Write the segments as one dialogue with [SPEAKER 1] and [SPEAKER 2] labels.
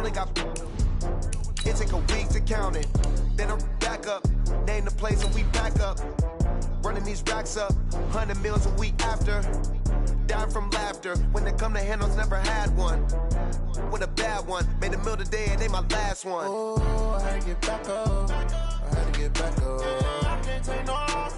[SPEAKER 1] only got. It take a week to count it. Then I'm back up. Name the place and we back up. Running these racks up. 100 meals a week after. Dying from laughter. When they come to handles, never had one. With a bad one. Made a meal today and they my last one. Oh, I had to get back up. I had to get back up. I can't take no loss.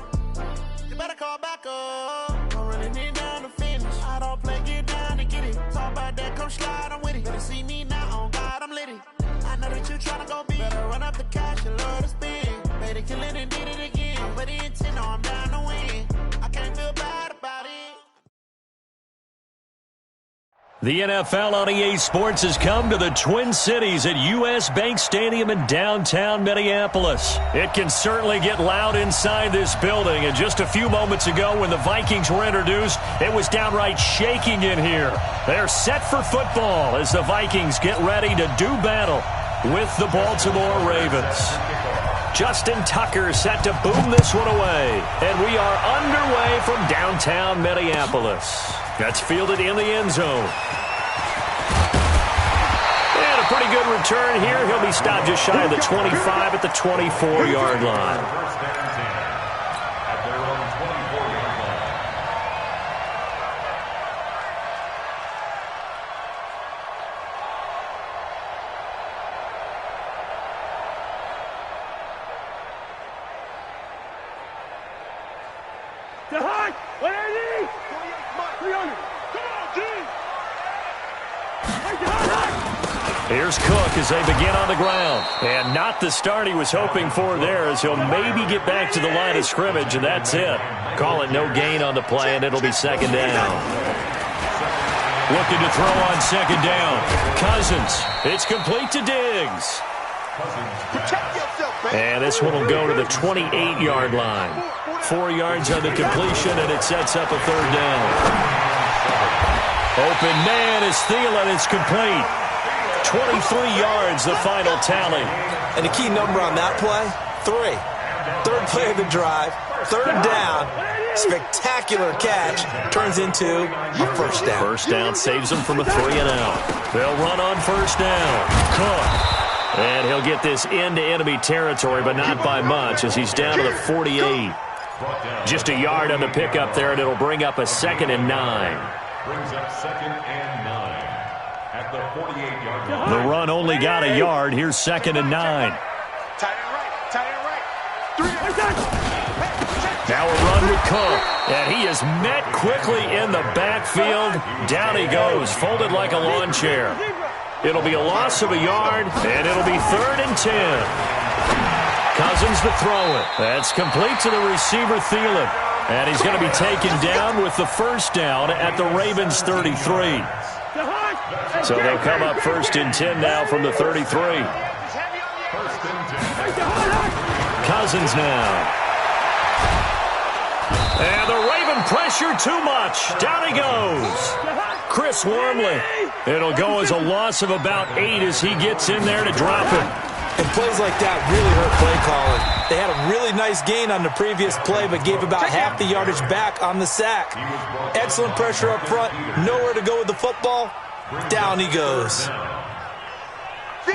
[SPEAKER 1] You better call back up. Don't really need down to finish. I don't play, get down to get it. Talk about that, come slide, I'm with it. Better see me now, on God, I'm litty. I know that you tryna go big. Better run up the cash and love to spend. Made a killing and did it again. But the intent, no, I'm down to win. I can't feel bad about it.
[SPEAKER 2] The NFL on EA Sports has come to the Twin Cities at U.S. Bank Stadium in downtown Minneapolis. It can certainly get loud inside this building, and just a few moments ago when the Vikings were introduced, it was downright shaking in here. They're set for football as the Vikings get ready to do battle with the Baltimore Ravens. Justin Tucker set to boom this one away, and we are underway from downtown Minneapolis. That's fielded in the end zone. And a pretty good return here. He'll be stopped just shy of the 25 at the 24-yard line. Here's Cook as they begin on the ground. And not the start he was hoping for there, as he'll maybe get back to the line of scrimmage, and that's it. Call it no gain on the play, and it'll be second down. Looking to throw on second down. Cousins. It's complete to Diggs. And this one will go to the 28-yard line. 4 yards on the completion, and it sets up a third down. Open man is Thielen. It's complete. 23 yards, the final tally.
[SPEAKER 3] And the key number on that play, 3. Third play of the drive, third down, spectacular catch, turns into a first down.
[SPEAKER 2] First down saves them from a 3-and-out. They'll run on first down. Cook. And he'll get this into enemy territory, but not by much, as he's down to the 48. Just a yard on the pickup there, and it'll bring up a 2nd and 9.
[SPEAKER 4] Brings up 2nd and 9 at the 48-yard line.
[SPEAKER 2] The run only got a yard. Here's 2nd and 9.
[SPEAKER 1] Tight end right. Tight end right. 3.
[SPEAKER 2] Now a run with Cook. And he is met quickly in the backfield. Down he goes, folded like a lawn chair. It'll be a loss of a yard, and it'll be 3rd and 10. Cousins to throw it. That's complete to the receiver, Thielen. And he's going to be taken down with the first down at the Ravens' 33. So they'll come up 1st and 10 now from the 33. Cousins now. And the Raven pressure too much. Down he goes. Chris Wormley. It'll go as a loss of about 8 as he gets in there to drop it.
[SPEAKER 3] And plays like that really hurt play calling. They had a really nice gain on the previous play, but gave about half the yardage back on the sack. Excellent pressure up front. Nowhere to go with the football. Down he goes.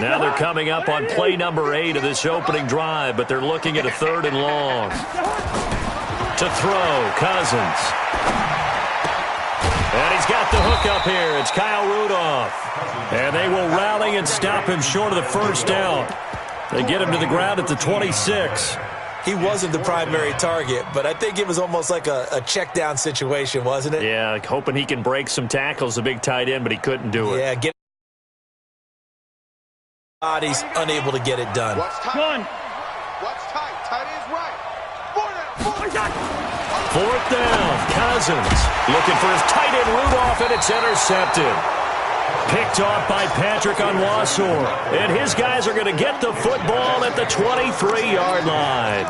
[SPEAKER 2] Now they're coming up on play number 8 of this opening drive, but they're looking at a 3rd and long. To throw, Cousins. And he's got the hook up here. It's Kyle Rudolph. And they will rally and stop him short of the first down. They get him to the ground at the 26.
[SPEAKER 3] He wasn't the primary target, but I think it was almost like a check down situation, wasn't it?
[SPEAKER 2] Yeah, hoping he can break some tackles, a big tight end, but he couldn't do it.
[SPEAKER 3] Yeah, he's unable to get it done.
[SPEAKER 1] What's tight? What's tight? Tight end's right. 4 down.
[SPEAKER 2] 4th down, Cousins. Looking for his tight end, Rudolph, and it's intercepted. Picked off by Patrick Onwuasor. And his guys are going to get the football at the 23-yard line.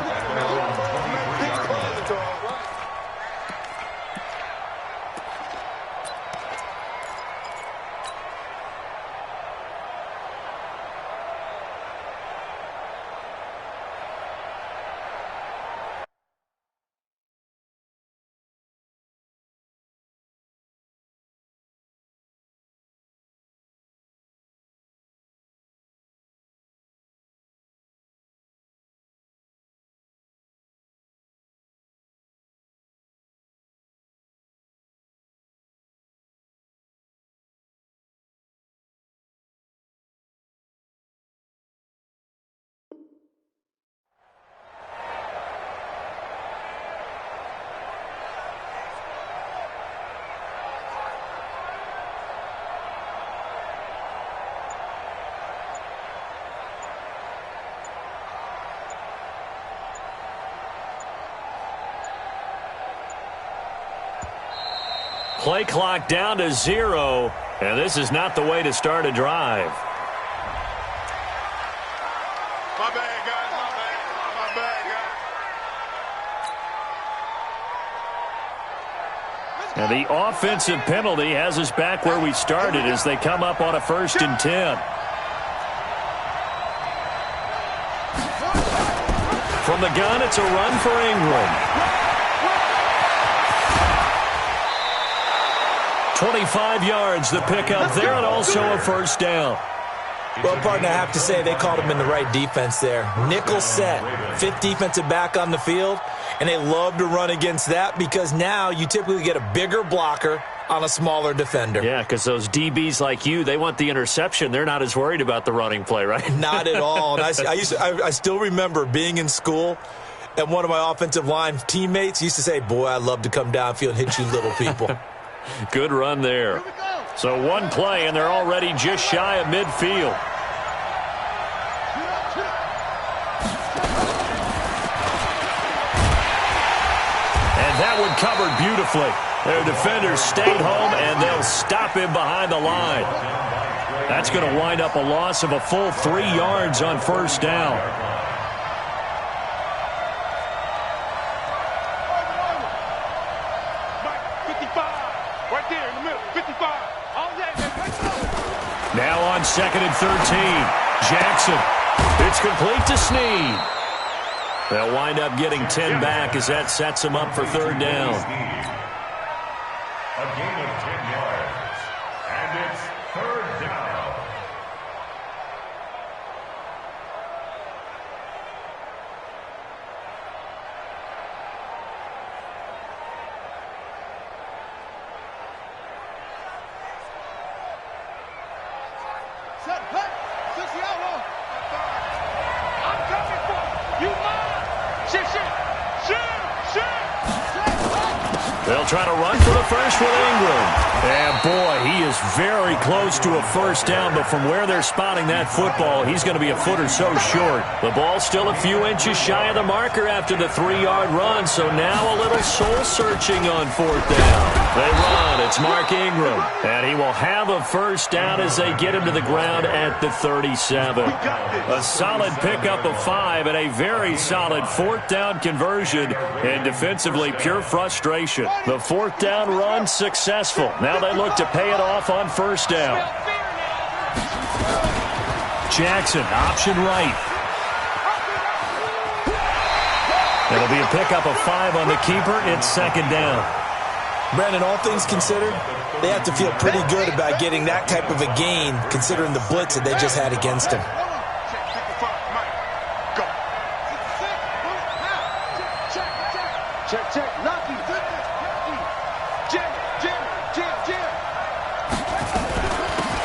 [SPEAKER 2] play clock down to 0, and this is not the way to start a drive.
[SPEAKER 5] My bad, guys. My bad, guys.
[SPEAKER 2] And the offensive penalty has us back where we started as they come up on a 1st and 10. From the gun, it's a run for Ingram. 25 yards the pickup there, and also a 1st down.
[SPEAKER 3] Well, partner, I have to say they called him in the right defense there. Nickel set, 5th defensive back on the field, and they love to run against that because now you typically get a bigger blocker on a smaller defender.
[SPEAKER 2] Yeah, because those DBs like you, they want the interception. They're not as worried about the running play, right?
[SPEAKER 3] Not at all. And I still remember being in school, and one of my offensive line teammates used to say, boy, I'd love to come downfield and hit you little people.
[SPEAKER 2] Good run there. So one play, and they're already just shy of midfield. And that one covered beautifully. Their defenders stayed home, and they'll stop him behind the line. That's going to wind up a loss of a full 3 yards on 1st down. Now on 2nd and 13. Jackson. It's complete to Snead. They'll wind up getting 10 back as that sets them up for 3rd down.
[SPEAKER 4] A gain of 10 yards. And it's 3rd down.
[SPEAKER 2] They'll try to run for the first with Ingram. And, boy, he is very close to a 1st down, but from where they're spotting that football, he's going to be a foot or so short. The ball's still a few inches shy of the marker after the 3-yard run, so now a little soul-searching on 4th down. They run. It's Mark Ingram, and he will have a 1st down as they get him to the ground at the 37. A solid pickup of 5 and a very solid 4th down conversion, and defensively pure frustration. The 4th down run successful. Now they look to pay it off on 1st down. Jackson, option right. It'll be a pickup of 5 on the keeper. It's 2nd down.
[SPEAKER 3] Brandon, all things considered, they have to feel pretty good about getting that type of a gain considering the blitz that they just had against them.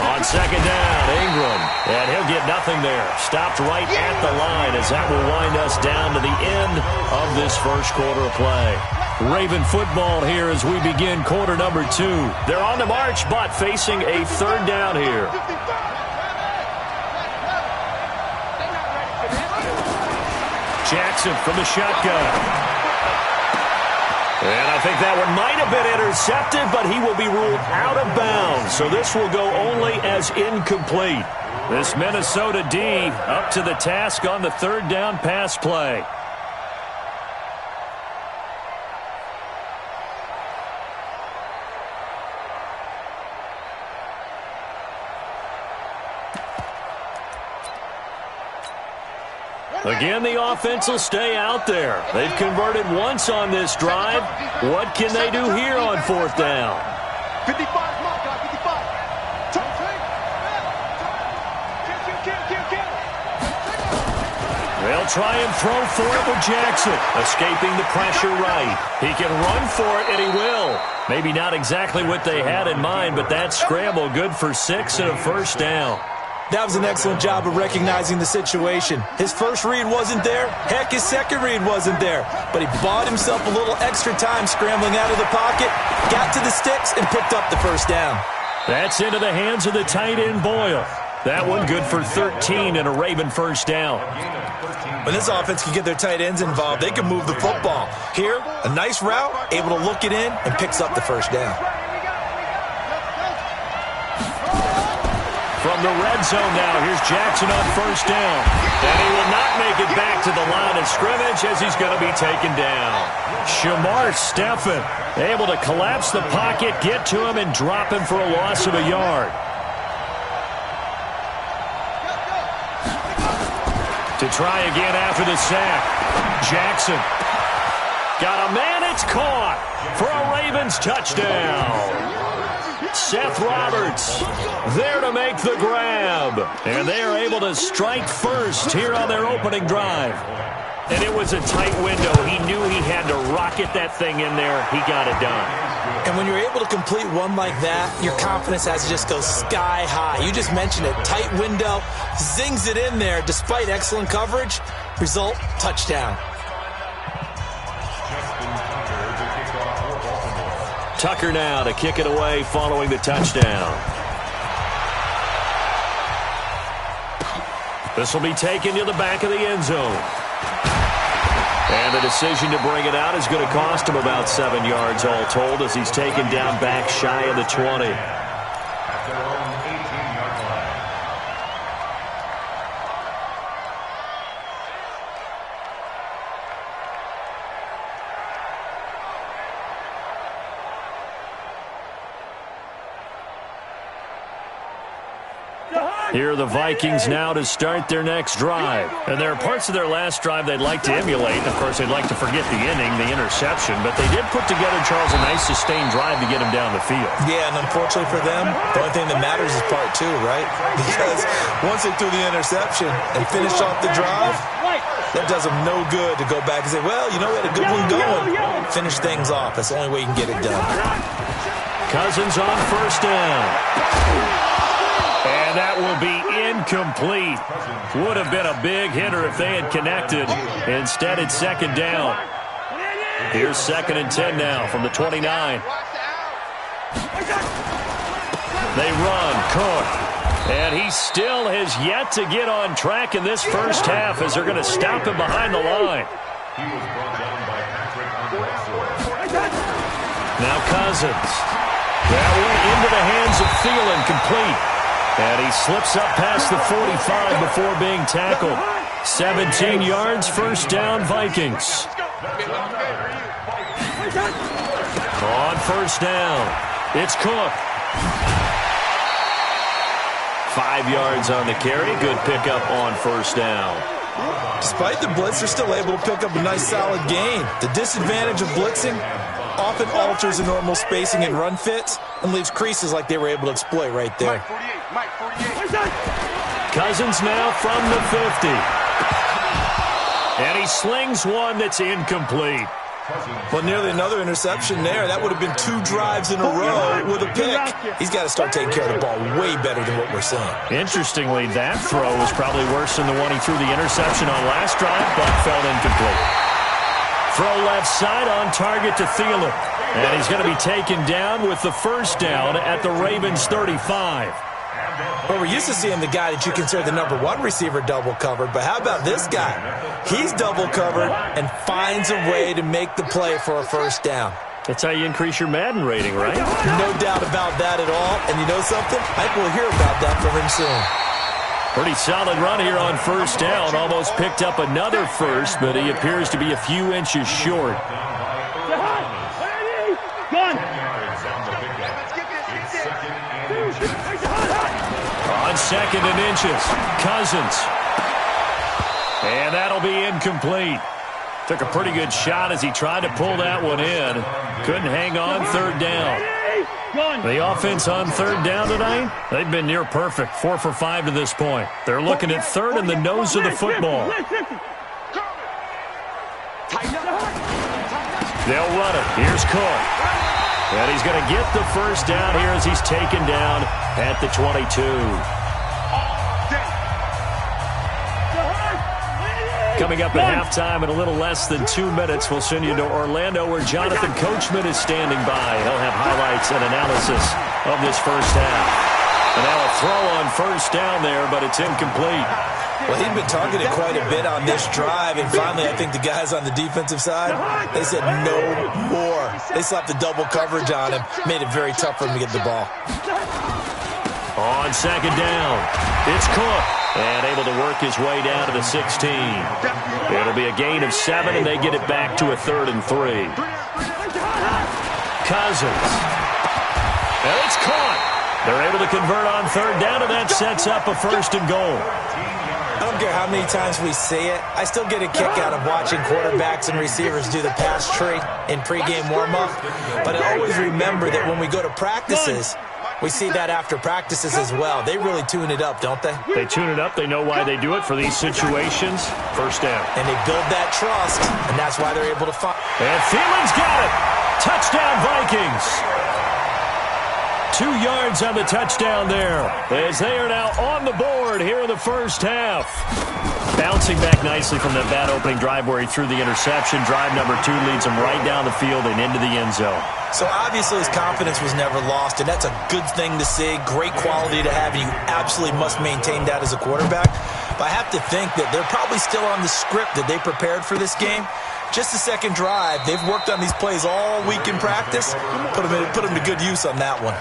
[SPEAKER 2] On 2nd down, Ingram. And he'll get nothing there. Stopped right at the line as that will wind us down to the end of this 1st quarter of play. Raven football here as we begin quarter number 2. They're on the march, but facing a 3rd down here. Jackson from the shotgun. And I think that one might have been intercepted, but he will be ruled out of bounds. So this will go only as incomplete. This Minnesota D up to the task on the 3rd down pass play. Again, the offense will stay out there. They've converted once on this drive. What can they do here on 4th down?
[SPEAKER 5] 55, mark, 55.
[SPEAKER 2] They'll try and throw for it with Jackson. Escaping the pressure right. He can run for it, and he will. Maybe not exactly what they had in mind, but that scramble good for 6 and a 1st down.
[SPEAKER 3] That was an excellent job of recognizing the situation. His first read wasn't there. Heck, his second read wasn't there. But he bought himself a little extra time scrambling out of the pocket, got to the sticks, and picked up the 1st down.
[SPEAKER 2] That's into the hands of the tight end, Boyle. That one good for 13 and a Raven 1st down.
[SPEAKER 3] When this offense can get their tight ends involved, they can move the football. Here, a nice route, able to look it in, and picks up the 1st down.
[SPEAKER 2] From the red zone now, here's Jackson on first down. And he will not make it back to the line of scrimmage as he's going to be taken down. Shamar Stephen able to collapse the pocket, get to him, and drop him for a loss of a yard. To try again after the sack. Jackson. Got a man, it's caught for a Ravens touchdown. Seth Roberts there to make the grab. And they are able to strike first here on their opening drive. And it was a tight window. He knew he had to rocket that thing in there. He got it done.
[SPEAKER 3] And when you're able to complete one like that, your confidence has to just go sky high. You just mentioned it. Tight window, zings it in there despite excellent coverage. Result, touchdown.
[SPEAKER 2] Tucker now to kick it away following the touchdown. This will be taken to the back of the end zone. And the decision to bring it out is going to cost him about 7 yards all told as he's taken down back shy of the 20.
[SPEAKER 4] At their own 18-yard line.
[SPEAKER 2] Here are the Vikings now to start their next drive. And there are parts of their last drive they'd like to emulate. Of course, they'd like to forget the inning, the interception. But they did put together, Charles, a nice sustained drive to get him down the field.
[SPEAKER 3] Yeah, and unfortunately for them, the only thing that matters is part two, right? Because once they threw the interception and finished off the drive, that does them no good to go back and say, well, you know, we had a good one going. Finish things off. That's the only way you can get it done.
[SPEAKER 2] Cousins on first down. And that will be incomplete. Would have been a big hitter if they had connected. Instead, it's second down. Here's 2nd and 10 now from the 29. They run, Cook. And he still has yet to get on track in this first half as they're going to stop him behind the line.
[SPEAKER 4] He was brought down by Patrick Underwood.
[SPEAKER 2] Now Cousins. That went into the hands of Thielen, complete. And he slips up past the 45 before being tackled. 17 yards, first down, Vikings. On first down, it's Cook. 5 yards on the carry. Good pickup on first down.
[SPEAKER 3] Despite the blitz, they're still able to pick up a nice solid gain. The disadvantage of blitzing often alters the normal spacing and run fits and leaves creases like they were able to exploit right there.
[SPEAKER 2] Cousins now from the 50. And he slings one that's incomplete.
[SPEAKER 3] Well, nearly another interception there. That would have been 2 drives in a row with a pick. He's got to start taking care of the ball way better than what we're seeing.
[SPEAKER 2] Interestingly, that throw was probably worse than the one he threw the interception on last drive, but fell incomplete. Throw left side on target to Thielen. And he's going to be taken down with the first down at the Ravens 35.
[SPEAKER 3] Well, we're used to seeing the guy that you consider the #1 receiver double covered, but how about this guy? He's double covered and finds a way to make the play for a first down.
[SPEAKER 2] That's how you increase your Madden rating, right?
[SPEAKER 3] No doubt about that at all. And you know something? I think we'll hear about that from him soon.
[SPEAKER 2] Pretty solid run here on first down. Almost picked up another first, but he appears to be a few inches short. On 2nd and inches, Cousins. And that'll be incomplete. Took a pretty good shot as he tried to pull that one in. Couldn't hang on, 3rd down. The offense on 3rd down tonight, they've been near perfect. 4 for 5 to this point. They're looking at 3rd and the nose of the football. They'll run it. Here's Cook. And he's going to get the first down here as he's taken down at the 22. Coming up at halftime in a little less than 2 minutes, we'll send you to Orlando where Jonathan Coachman is standing by. He'll have highlights and analysis of this first half. And now a throw on first down there, but it's incomplete.
[SPEAKER 3] Well, he'd been targeted quite a bit on this drive, and finally I think the guys on the defensive side, they said no more. They slapped the double coverage on him, made it very tough for him to get the ball.
[SPEAKER 2] On second down, it's Cook. And able to work his way down to the 16. It'll be a gain of 7, and they get it back to a 3rd and 3. Cousins. And it's caught. They're able to convert on 3rd down, and that sets up a 1st and goal.
[SPEAKER 3] I don't care how many times we say it. I still get a kick out of watching quarterbacks and receivers do the pass tree in pregame warm-up. But I always remember that when we go to practices, we see that after practices as well. They really tune it up, don't they?
[SPEAKER 2] They tune it up. They know why they do it for these situations. 1st down.
[SPEAKER 3] And they build that trust, and that's why they're able to find.
[SPEAKER 2] And Thielen's got it. Touchdown, Vikings. 2 yards on the touchdown there, as they are now on the board here in the 1st half. Bouncing back nicely from that bad opening drive where he threw the interception. Drive number 2 leads him right down the field and into the end zone.
[SPEAKER 3] So obviously his confidence was never lost, and that's a good thing to see. Great quality to have, and you absolutely must maintain that as a quarterback. But I have to think that they're probably still on the script that they prepared for this game. Just the second drive, they've worked on these plays all week in practice. Put them to good use on that one.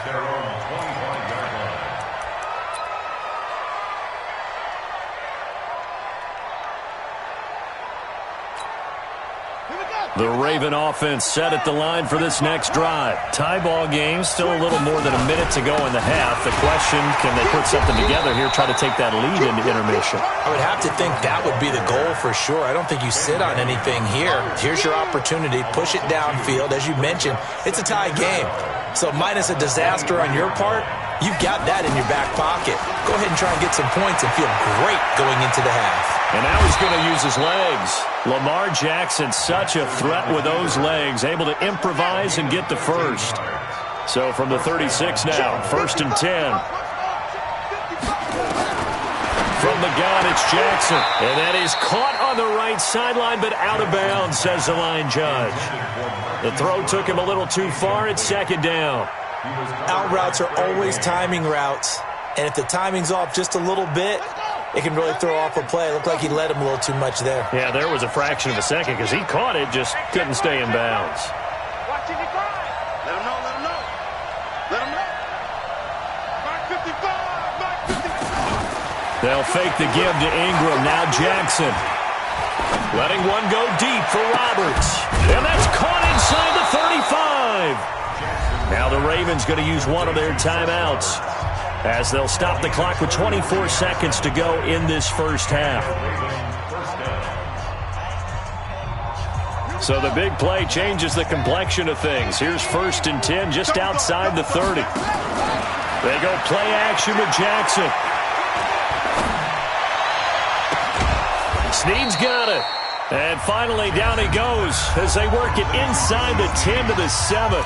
[SPEAKER 2] The Raven offense set at the line for this next drive. Tie ball game, still a little more than a minute to go in the half. The question, can they put something together here, try to take that lead into intermission?
[SPEAKER 3] I would have to think that would be the goal for sure. I don't think you sit on anything here. Here's your opportunity. Push it downfield. As you mentioned, it's a tie game. So minus a disaster on your part, you've got that in your back pocket. Go ahead and try and get some points and feel great going into the half.
[SPEAKER 2] And now he's going to use his legs. Lamar Jackson, such a threat with those legs, able to improvise and get the first. So from the 36 now, 1st and 10. From the gun, it's Jackson. And that is caught on the right sideline, but out of bounds, says the line judge. The throw took him a little too far. It's 2nd down.
[SPEAKER 3] Out routes are always timing routes. And if the timing's off just a little bit, it can really throw off a play. It looked like he led him a little too much there.
[SPEAKER 2] Yeah, there was a fraction of a second because he caught it, just couldn't stay in bounds.
[SPEAKER 5] Let him know, let him know. Let him know. Mark 55, Mark 55.
[SPEAKER 2] They'll fake the give to Ingram. Now Jackson. Letting one go deep for Roberts. And that's caught inside the 35. Now the Ravens going to use one of their timeouts, as they'll stop the clock with 24 seconds to go in this 1st half. So the big play changes the complexion of things. Here's 1st and 10 just outside the 30. They go play action with Jackson. Snead's got it. And finally down he goes as they work it inside the 10 to the 7.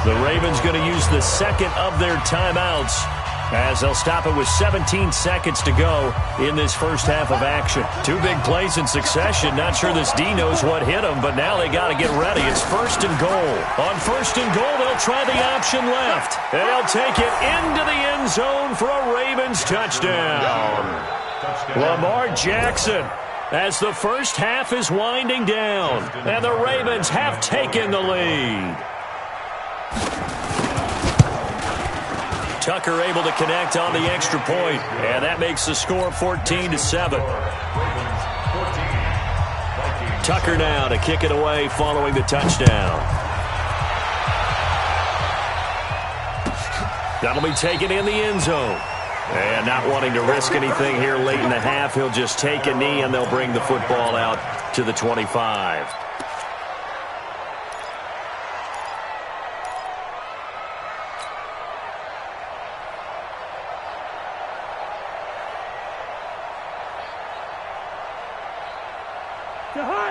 [SPEAKER 2] The Ravens going to use the 2nd of their timeouts, as they'll stop it with 17 seconds to go in this 1st half of action. 2 big plays in succession. Not sure this D knows what hit them, but now they got to get ready. It's 1st and goal. On 1st and goal, they'll try the option left, and they'll take it into the end zone for a Ravens touchdown. Lamar Jackson, as the 1st half is winding down, and the Ravens have taken the lead. Tucker able to connect on the extra point, and that makes the score 14-7. Tucker now to kick it away following the touchdown. That'll be taken in the end zone. And not wanting to risk anything here late in the half, he'll just take a knee, and they'll bring the football out to the 25.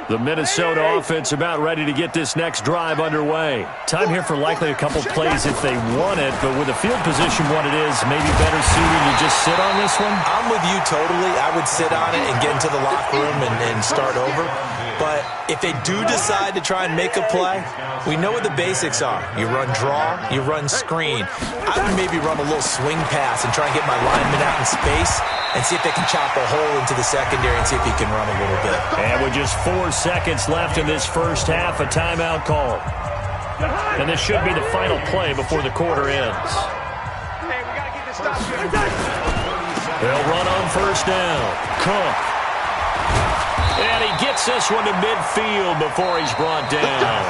[SPEAKER 2] The Minnesota offense about ready to get this next drive underway. Time here for likely a couple plays if they want it, but with the field position what it is, maybe better suited to just sit on this one?
[SPEAKER 3] I'm with you totally. I would sit on it and get into the locker room and start over. But if they do decide to try and make a play, we know what the basics are. You run draw, you run screen. I would maybe run a little swing pass and try and get my lineman out in space and see if they can chop a hole into the secondary and see if he can run a little bit.
[SPEAKER 2] And with just 4 seconds left in this 1st half, a timeout call. And this should be the final play before the quarter ends.
[SPEAKER 5] Hey, we got to get
[SPEAKER 2] They'll run on first down. Cook. And he gets this one to midfield before he's brought down.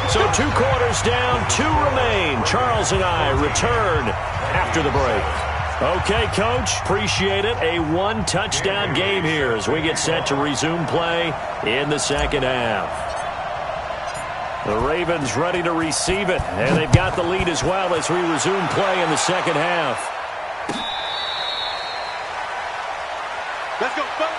[SPEAKER 2] So 2 quarters down, 2 remain. Charles and I return after the break. Okay, Coach, appreciate it. A 1-touchdown game here as we get set to resume play in the second half. The Ravens ready to receive it, and they've got the lead as well as we resume play in the second half.
[SPEAKER 5] Let's go, folks.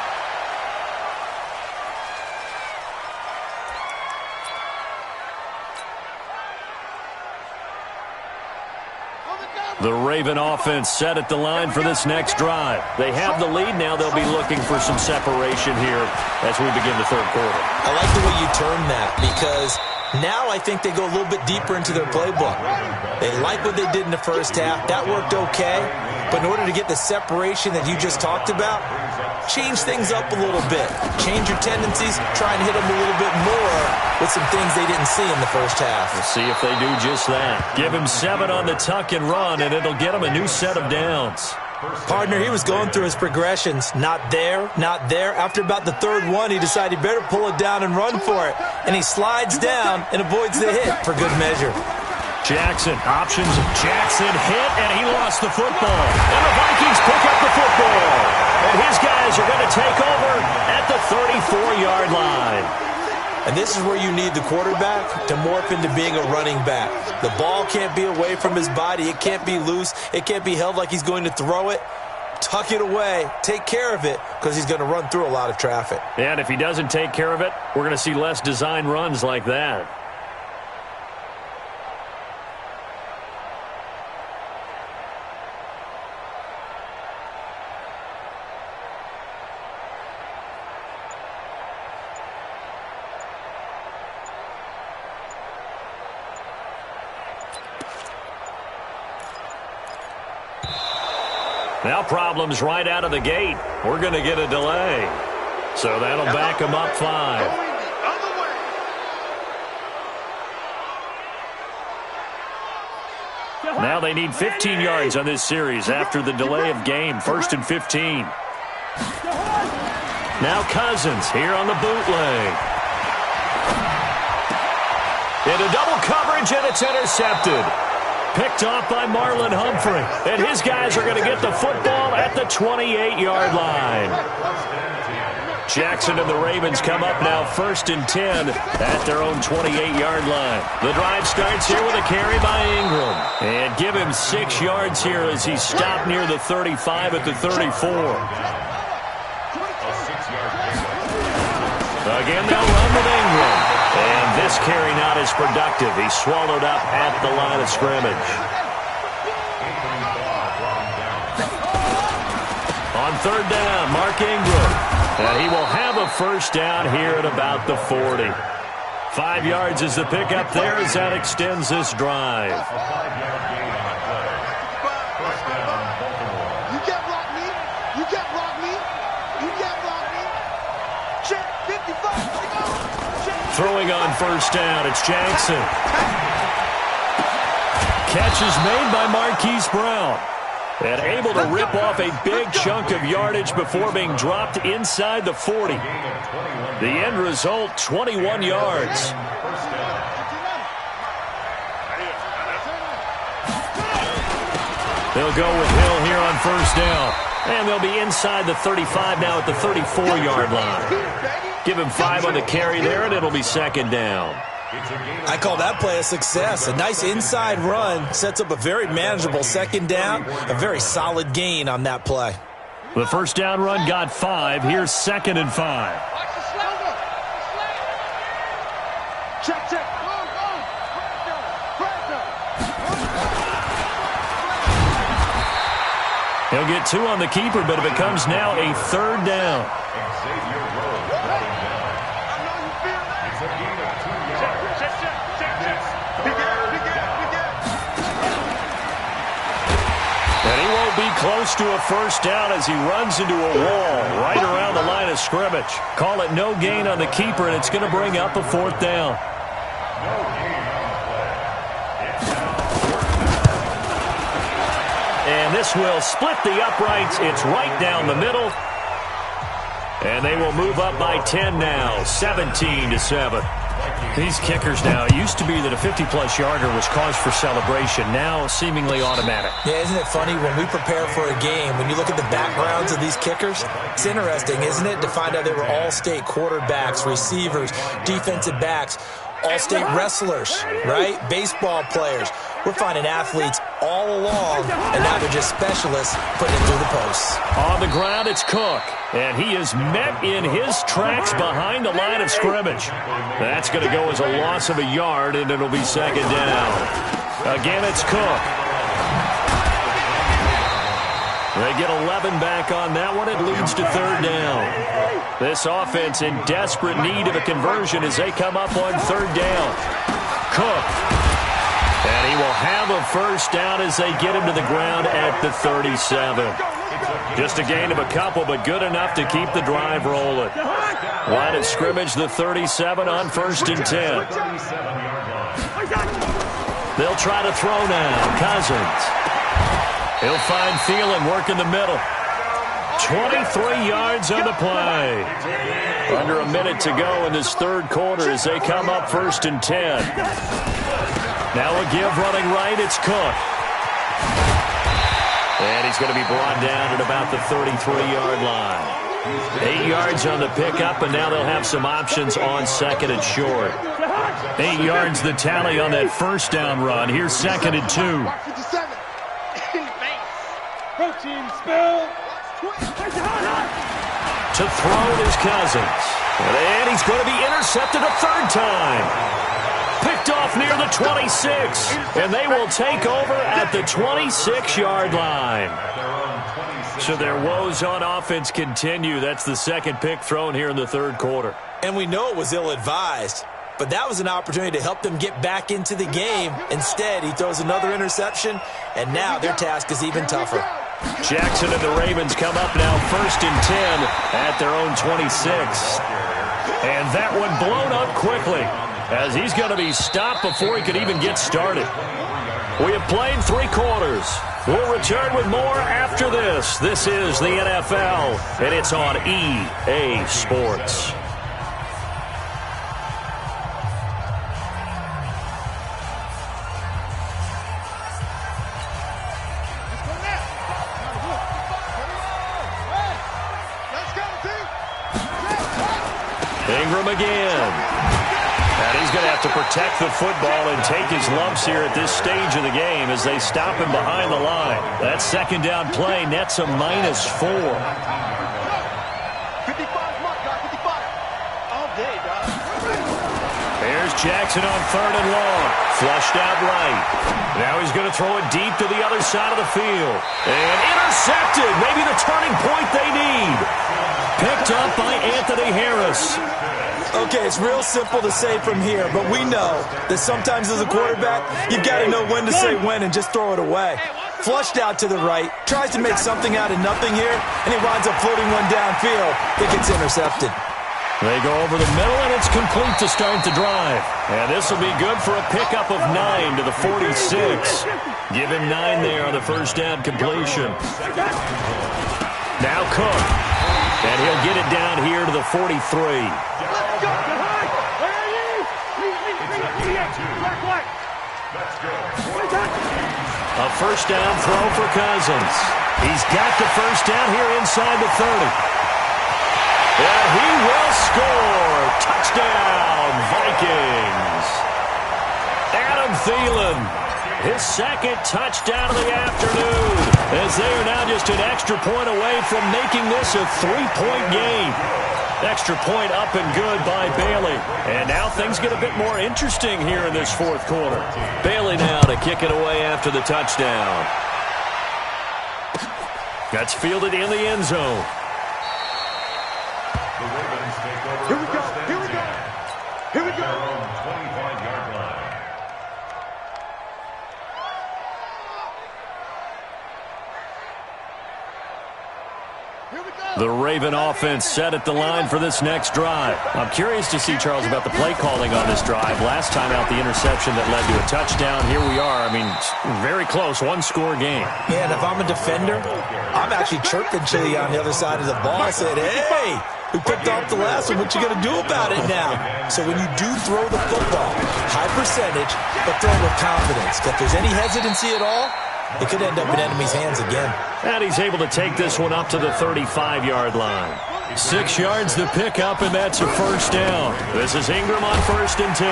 [SPEAKER 2] The Raven offense set at the line for this next drive. They have the lead. Now they'll be looking for some separation here as we begin the third quarter.
[SPEAKER 3] I like the way you term that because now I think they go a little bit deeper into their playbook. They like what they did in the first half. That worked okay. But in order to get the separation that you just talked about, change things up a little bit. Change your tendencies. Try and hit them a little bit more with some things they didn't see in the first half.
[SPEAKER 2] We'll see if they do just that. Give him 7 on the tuck and run, and it'll get him a new set of downs.
[SPEAKER 3] Partner, he was going through his progressions. Not there, not there. After about the third one, he decided he better pull it down and run for it. And he slides down and avoids the hit for good measure.
[SPEAKER 2] Jackson, options. Jackson hit, and he lost the football. And the Vikings pick up the football. And his guys are going to take over at the 34-yard line.
[SPEAKER 3] And this is where you need the quarterback to morph into being a running back. The ball can't be away from his body. It can't be loose. It can't be held like he's going to throw it. Tuck it away. Take care of it because he's going to run through a lot of traffic.
[SPEAKER 2] And if he doesn't take care of it, we're going to see less design runs like that. Now problems right out of the gate. We're going to get a delay. So that'll back them up 5. Now they need 15 yards on this series after the delay of game. 1st and 15. Now Cousins here on the bootleg. Into double coverage, and it's intercepted. Picked off by Marlon Humphrey. And his guys are going to get the football at the 28-yard line. Jackson and the Ravens come up now 1st and 10 at their own 28-yard line. The drive starts here with a carry by Ingram. And give him 6 yards here as he stopped near the 35 at the 34. Again, they'll run with Ingram. And this carry not as productive. He's swallowed up at the line of scrimmage. On 3rd down, Mark Ingram. And he will have a 1st down here at about the 40. 5 yards is the pickup there as that extends this drive.
[SPEAKER 5] You can't block me. You can't block me. You can't block me. Check 55.
[SPEAKER 2] Throwing on 1st down, it's Jackson. Catch is made by Marquise Brown. And able to rip off a big chunk of yardage before being dropped inside the 40. The end result, 21 yards. They'll go with Hill here on 1st down. And they'll be inside the 35 now at the 34-yard line. Give him 5 on the carry there, and it'll be 2nd down.
[SPEAKER 3] I call that play a success. A nice inside run sets up a very manageable 2nd down. A very solid gain on that play.
[SPEAKER 2] The 1st down run got 5. Here's 2nd and 5.
[SPEAKER 5] Check, check.
[SPEAKER 2] He'll get 2 on the keeper, but it becomes now a 3rd down. And he won't be close to a 1st down as he runs into a wall right around the line of scrimmage. Call it no gain on the keeper, and it's going to bring up a 4th down. and this will split the uprights. It's right down the middle. And they will move up by 10 now, 17-7. These kickers now, it used to be that a 50-plus yarder was cause for celebration. Now, seemingly automatic.
[SPEAKER 3] Yeah, isn't it funny when we prepare for a game, when you look at the backgrounds of these kickers, it's interesting, isn't it, to find out they were all-state quarterbacks, receivers, defensive backs, all-state wrestlers, right? Baseball players. We're finding athletes all along, and now they're just specialists putting it through the posts.
[SPEAKER 2] On the ground, it's Cook, and he is met in his tracks behind the line of scrimmage. That's going to go as a loss of a yard, and it'll be second down. Again, it's Cook. They get 11 back on that one. It leads to third down. This offense in desperate need of a conversion as they come up on third down. Cook. And he will have a first down as they get him to the ground at the 37. Just a gain of a couple, but good enough to keep the drive rolling. Line of scrimmage, the 37 on 1st and 10. They'll try to throw now. Cousins. He'll find Thielen working the middle. 23 yards on the play. Under a minute to go in this third quarter as they come up 1st and 10. Now a give running right, it's Cook. And he's going to be brought down at about the 33-yard line. 8 yards on the pickup, and now they'll have some options on second and short. 8 yards the tally on that first down run. Here's second and 2. To throw is Cousins. And he's going to be intercepted a third time. Picked off near the 26, and they will take over at the 26-yard line. So their woes on offense continue. That's the second pick thrown here in the third quarter.
[SPEAKER 3] And we know it was ill-advised, but that was an opportunity to help them get back into the game. Instead, he throws another interception, and now their task is even tougher.
[SPEAKER 2] Jackson and the Ravens come up now 1st and 10 at their own 26. And that one blown up quickly, as he's going to be stopped before he could even get started. We have played 3 quarters. We'll return with more after this. This is the NFL, and it's on EA Sports. Ingram again. And he's going to have to protect the football and take his lumps here at this stage of the game as they stop him behind the line. That second down play nets a -4.
[SPEAKER 5] 55 mark, Doc, 55. All day, Doc.
[SPEAKER 2] Here's Jackson on 3rd and long. Flushed out right. Now he's going to throw it deep to the other side of the field. And intercepted. Maybe the turning point they need. Picked up by Anthony Harris.
[SPEAKER 3] Okay, it's real simple to say from here, but we know that sometimes as a quarterback, you've got to know when to say when and just throw it away. Flushed out to the right, tries to make something out of nothing here, and he winds up floating one downfield that gets intercepted.
[SPEAKER 2] They go over the middle, and it's complete to start the drive. And this will be good for a pickup of 9 to the 46. Give him 9 there on the first down completion. Now Cook. And he'll get it down here to the 43. A first down throw for Cousins. He's got the first down here inside the 30. And he will score. Touchdown, Vikings. Adam Thielen, his second touchdown of the afternoon, as they are now just an extra point away from making this a 3-point game. Extra point up and good by Bailey. And now things get a bit more interesting here in this fourth quarter. Bailey now to kick it away after the touchdown. That's fielded in the end zone.
[SPEAKER 5] Here we go, here we go, here we go.
[SPEAKER 4] 25-yard line.
[SPEAKER 2] The Raven offense set at the line for this next drive. I'm curious to see, Charles, about the play calling on this drive. Last time out, the interception that led to a touchdown. Here we are. I mean, very close, one-score game.
[SPEAKER 3] Yeah, and if I'm a defender, I'm actually chirping Chili on the other side of the ball. I said, hey, we picked off the last one. What you going to do about it now? So when you do throw the football, high percentage, but throw with confidence. If there's any hesitancy at all, it could end up in enemy's hands again.
[SPEAKER 2] And he's able to take this one up to the 35-yard line. 6 yards to pick up, and that's a first down. This is Ingram on 1st and 10.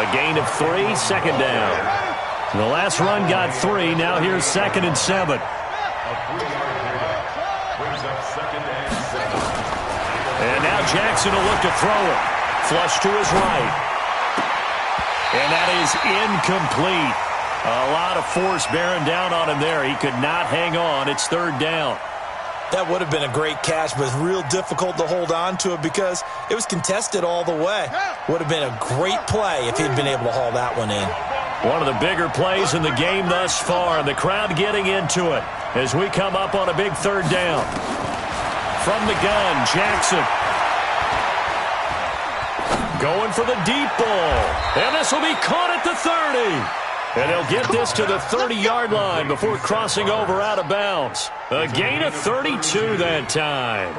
[SPEAKER 2] A gain of 3, second down. The last run got 3. Now here's 2nd and 7. And now Jackson will look to throw it. Flush to his right. And that is incomplete. A lot of force bearing down on him there. He could not hang on. It's 3rd down.
[SPEAKER 3] That would have been a great catch, but it's real difficult to hold on to it because it was contested all the way. Would have been a great play if he'd been able to haul that one in.
[SPEAKER 2] One of the bigger plays in the game thus far. The crowd getting into it as we come up on a big 3rd down. From the gun, Jackson. Going for the deep ball. And this will be caught at the 30. And they'll get this to the 30-yard line before crossing over out of bounds. A gain of 32 that time.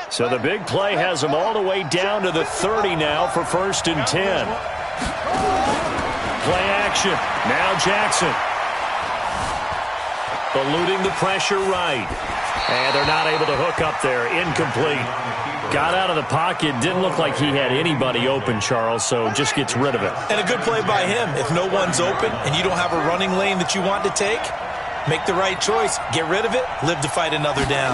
[SPEAKER 2] So the big play has them all the way down to the 30 now for 1st and 10. Play action. Now Jackson. Eluding the pressure right. And they're not able to hook up there. Incomplete. Got out of the pocket. Didn't look like he had anybody open, Charles, so just gets rid of it.
[SPEAKER 3] And a good play by him. If no one's open and you don't have a running lane that you want to take, make the right choice. Get rid of it. Live to fight another down.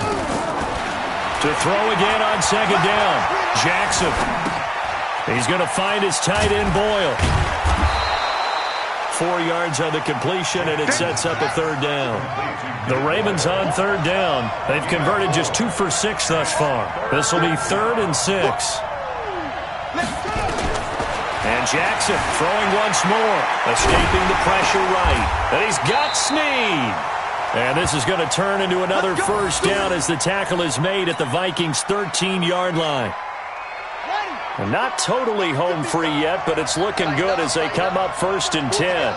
[SPEAKER 2] To throw again on 2nd down. Jackson. He's going to find his tight end, Boyle. 4 yards on the completion, and it sets up a 3rd down. The Ravens on 3rd down. They've converted just 2 for 6 thus far. This will be 3rd and 6. And Jackson throwing once more, escaping the pressure right. And he's got Snead. And this is going to turn into another first down as the tackle is made at the Vikings' 13-yard line. And not totally home free yet, but it's looking good as they come up 1st and 10.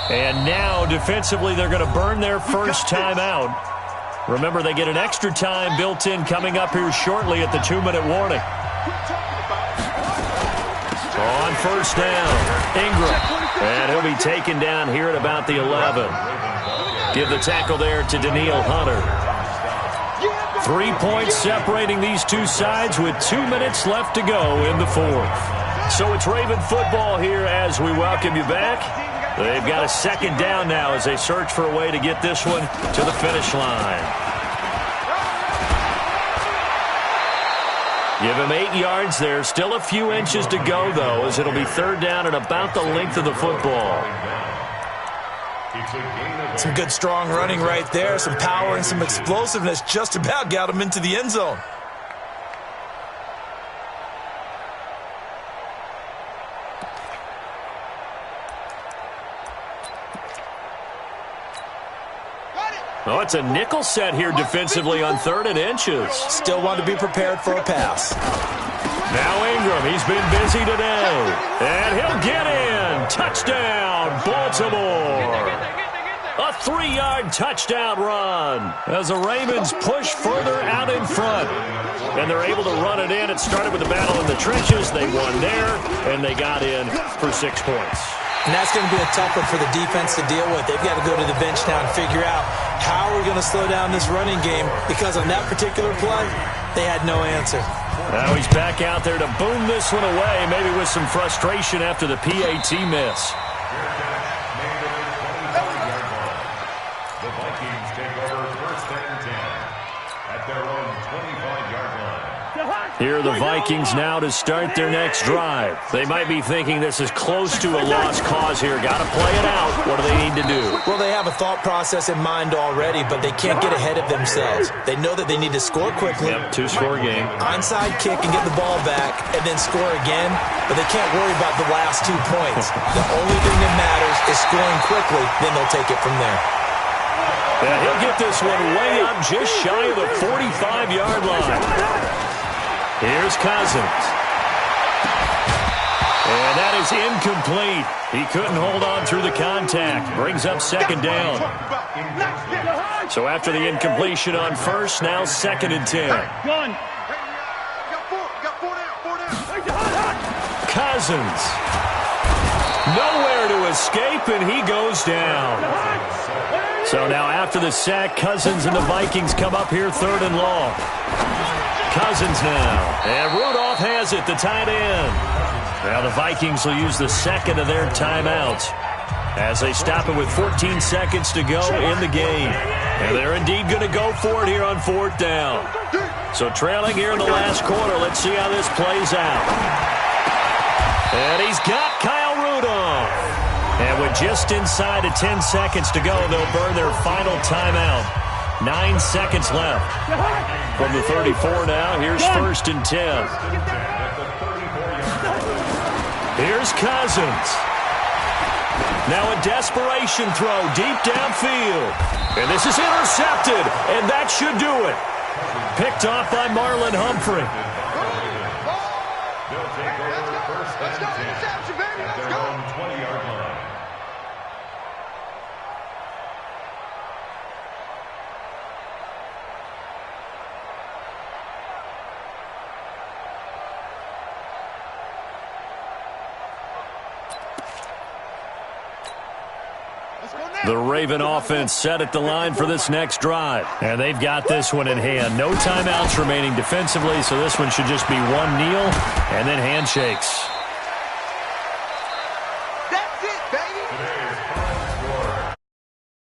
[SPEAKER 2] And now, defensively, they're going to burn their first time out. Remember, they get an extra time built in coming up here shortly at the 2-minute warning. On 1st down, Ingram. And he'll be taken down here at about the 11. Give the tackle there to Daniil Hunter. 3 points separating these two sides with 2 minutes left to go in the 4th. So it's Raven football here as we welcome you back. They've got a 2nd down now as they search for a way to get this one to the finish line. Give him 8 yards there. Still a few inches to go, though, as it'll be 3rd down and about the length of the football.
[SPEAKER 3] Some good strong running right there. Some power and some explosiveness just about got him into the end zone.
[SPEAKER 2] Oh, it's a nickel set here defensively on 3rd and inches.
[SPEAKER 3] Still want to be prepared for a pass.
[SPEAKER 2] Now Ingram, he's been busy today. And he'll get in. Touchdown, Baltimore. A 3-yard touchdown run as the Ravens push further out in front. And they're able to run it in. It started with a battle in the trenches. They won there, and they got in for 6 points.
[SPEAKER 3] And that's going to be a tough one for the defense to deal with. They've got to go to the bench now and figure out how are we going to slow down this running game, because on that particular play, they had no answer.
[SPEAKER 2] Now he's back out there to boom this one away, maybe with some frustration after the PAT miss.
[SPEAKER 4] The Vikings take over 1st and 10 at their own 25-yard line.
[SPEAKER 2] Here are the Vikings now to start their next drive. They might be thinking this is close to a lost cause here. Got to play it out. What do they need to do?
[SPEAKER 3] Well, they have a thought process in mind already, but they can't get ahead of themselves. They know that they need to score quickly.
[SPEAKER 2] Yep, two-score game.
[SPEAKER 3] Onside kick and get the ball back, and then score again. But they can't worry about the last 2 points. The only thing that matters is scoring quickly. Then they'll take it from there.
[SPEAKER 2] Yeah, he'll get this one way up just shy of the 45-yard line. Here's Cousins. And that is incomplete. He couldn't hold on through the contact. Brings up second down. So after the incompletion on first, now 2nd and 10. Cousins. Nowhere to escape, and he goes down. So now after the sack, Cousins and the Vikings come up here 3rd and long. Cousins now. And Rudolph has it, the tight end. Now the Vikings will use the second of their timeouts as they stop it with 14 seconds to go in the game. And they're indeed going to go for it here on 4th down. So trailing here in the last quarter. Let's see how this plays out. And he's got Kyle Rudolph. And with just inside of 10 seconds to go, they'll burn their final timeout. 9 seconds left. From the 34 now, here's 1st and 10. Here's Cousins. Now a desperation throw deep downfield. And this is intercepted, and that should do it. Picked off by Marlon Humphrey.
[SPEAKER 4] They'll take over 1st and 10 at their own 20-yard line.
[SPEAKER 2] The Raven offense set at the line for this next drive. And they've got this one in hand. No timeouts remaining defensively, so this one should just be one kneel and then handshakes.